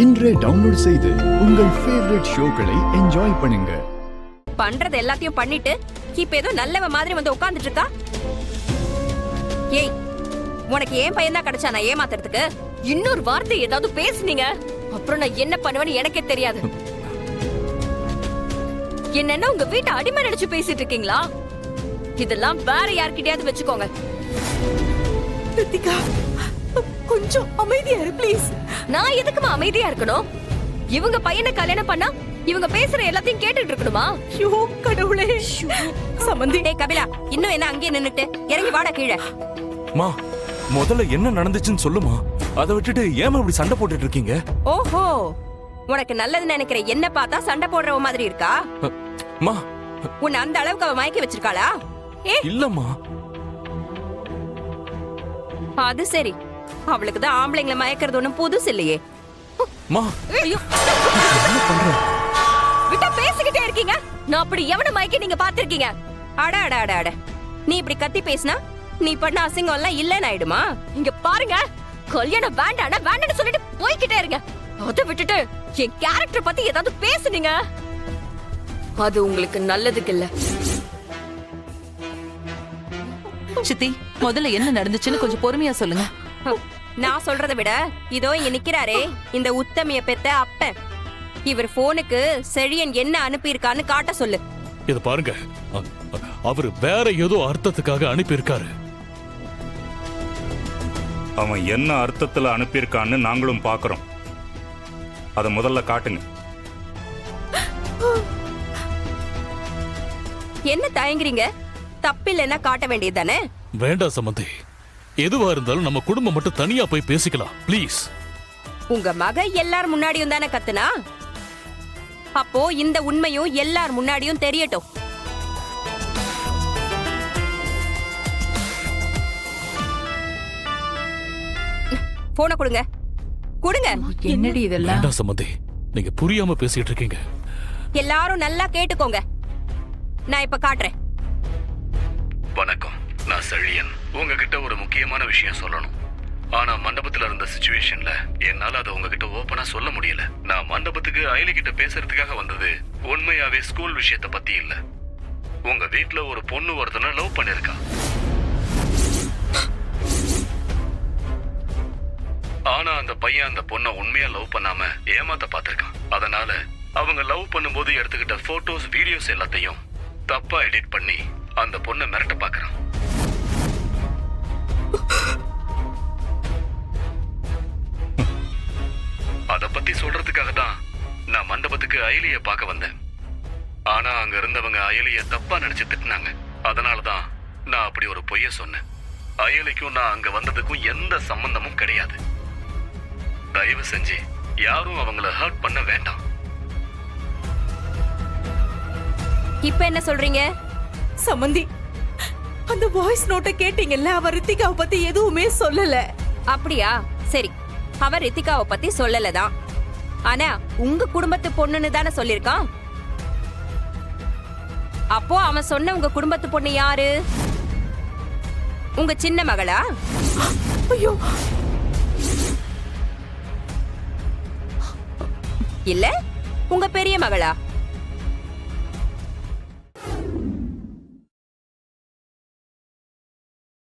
இன்றே டவுன்லோட் செய்து உங்கள் ஃபேவரட் ஷோக்களை என்ஜாய் பண்ணுங்க. பண்றது எல்லாத்தையும் பண்ணிட்டு இப்ப ஏதோ நல்லவ மாதிரி வந்து உட்கார்ந்துட்டு இருக்கா. ஏய், உனக்கு ஏன் பையன் தான் கிடைச்சா நான் ஏமாத்துறதுக்கு? இன்னொரு வார்த்தை ஏதாவது பேசுனீங்க அப்புறம் நான் என்ன பண்ணுவேன்னு எனக்கே தெரியாது. என்னன்னா உங்க வீட்டை அடிமை நினைச்சு பேசிட்டு இருக்கீங்களா? இதெல்லாம் வேற யார்கிட்டயாவது வச்சுக்கோங்க. ரித்திகா, கொஞ்சம் அமைதியா இரு ப்ளீஸ். நான் எதுக்குமா அமைதியா இருக்கணும்? இவங்க பையனை கல்யாணம் பண்ணா இவங்க பேசுற எல்லாத்தையும் கேட்டுட்டு இருக்கணுமா? ஐயோ கடவுளே. சமந்தி. டேய் கபிலா, இன்னும் என்ன அங்கேயே நின்னுட்டு? இறங்கி வாடா கீழே. மா, முதல்ல என்ன நடந்துச்சுன்னு சொல்லுமா. அதை விட்டுட்டு ஏமா இப்படி சண்டை போட்டுட்டு இருக்கீங்க? ஓஹோ, உனக்கு நல்லது நினைக்கிற என்ன பார்த்தா சண்டை போடுறவ மாதிரி இருக்கா? மா, உன்னை அந்த அளவுக்கு அவ மயக்கி வச்சிருக்காளா? ஏ இல்லம்மா. அது சரி, அவளுக்கு தான் ஆம்பளைங்களை மயக்கிறது ஒண்ணும் புதுசு இல்லையே. மா, ஐயோ, என்ன பண்ற? விட்டா பேசிக்கிட்டே இருக்கீங்க. நான் அப்படி எவன மயக்கி நீங்க பாத்திருக்கீங்க? அட அட அட அட, நீ இப்படி கத்தி பேசினா நீ பண்ண அசிங்கம் எல்லாம் இல்லன்னு ஆயிடுமா? இங்க பாருங்க, கல்யாணம் வேண்டானா வேண்டான்னு சொல்லிட்டு போய்கிட்டே இருங்க. அதை விட்டுட்டு என் கேரக்டர் பத்தி ஏதாவது பேசுனீங்க அது உங்களுக்கு நல்லதுக்கு இல்ல. சித்தி, முதல்ல என்ன நடந்துச்சுன்னு கொஞ்சம் பொறுமையா சொல்லுங்க. நான் சொல்றதை விட இதோ இங்க நிக்கிறாரே இந்த உத்தமிய பெத்த அப்பன், இவர் போனுக்கு செழியன் என்ன அனுப்பியிருக்கான்னு காட்ட சொல்லு. இது பாருங்க, அவரு வேற ஏதோ அர்த்தத்துக்காக அனுப்பியிருக்காரு. அவன் என்ன அர்த்தத்துல அனுப்பியிருக்கான்னு நாங்களும் பாக்குறோம். அத முதல்ல காட்டுங்க. என்ன தயங்குறீங்க? தப்பில்லைன்னா காட்ட வேண்டியது தானே? வேண்டாம் சம்பந்தி, எதுவா இருந்தாலும் நம்ம குடும்பம் மட்டும் தனியா போய் பேசிக்கலாம் ப்ளீஸ். உங்க மக எல்லார் முன்னாடியும் தானே கத்துனா, அப்போ இந்த உண்மையும் எல்லார் முன்னாடியும் தெரியட்டும். போன கொடுங்க, கொடுங்க. என்னடி இதெல்லாம்? வேண்டாம் சம்பந்தி, நீங்க புரியாம பேசிட்டு இருக்கீங்க. எல்லாரும் நல்லா கேட்டுக்கோங்க, நான் இப்ப காட்டுறேன். வணக்கம், நான் செழியன். உங்ககிட்ட ஒரு முக்கியமான விஷயம் சொல்லணும். ஆனா மண்டபத்துல இருந்த சிச்சுவேஷன்ல என்னால அதை உங்ககிட்ட ஓப்பனா சொல்ல முடியல. நான் மண்டபத்துக்கு அயலி கிட்ட பேசுறதுக்காக வந்தது உண்மையாவே ஸ்கூல் விஷயத்த பத்தி இல்ல. உங்க வீட்டுல ஒரு பொண்ணு ஒருத்தனை லவ் பண்ணிருக்கா. ஆனா அந்த பையன் அந்த பொண்ணை உண்மையா லவ் பண்ணாம ஏமாத்த பாத்திருக்கான். அதனால அவங்க லவ் பண்ணும்போது எடுத்துக்கிட்ட போட்டோஸ் வீடியோஸ் எல்லாத்தையும் தப்பா எடிட் பண்ணி அந்த பொண்ணை மிரட்ட பாக்குறான். அத பத்தி சொல்றதுக்காக தான் நான் மண்டபத்துக்கு அயலிய பார்க்க வந்தேன். ஆனா அங்க இருந்தவங்க அயலிய தப்பா நினைச்சு திட்டினாங்க. அதனாலதான் நான் அப்படி ஒரு பொய்ய சொன்னேன். அயலிக்கும் நான் அங்க வந்ததுக்கும் எந்த சம்பந்தமும் கிடையாது. தயவு செஞ்சு யாரும் அவங்கள ஹர்ட் பண்ண வேண்டாம். இப்ப என்ன சொல்றீங்க? சமந்தி, அந்த வாய்ஸ் நோட்டை கேட்டீங்கல்ல, அவ ரித்திகாவை பத்தி எதுவுமே சொல்லல. அப்படியா? சரி, அவ ரித்திகாவை பத்தி சொல்லலதான். ஆனா உங்க குடும்பத்து பொண்ணுன்னு தானே சொல்லிருக்கான். அப்போ அவன் சொன்ன உங்க குடும்பத்து பொண்ணு யாரு? உங்க சின்ன மகளா? ஐயோ, இல்ல உங்க பெரிய மகளா?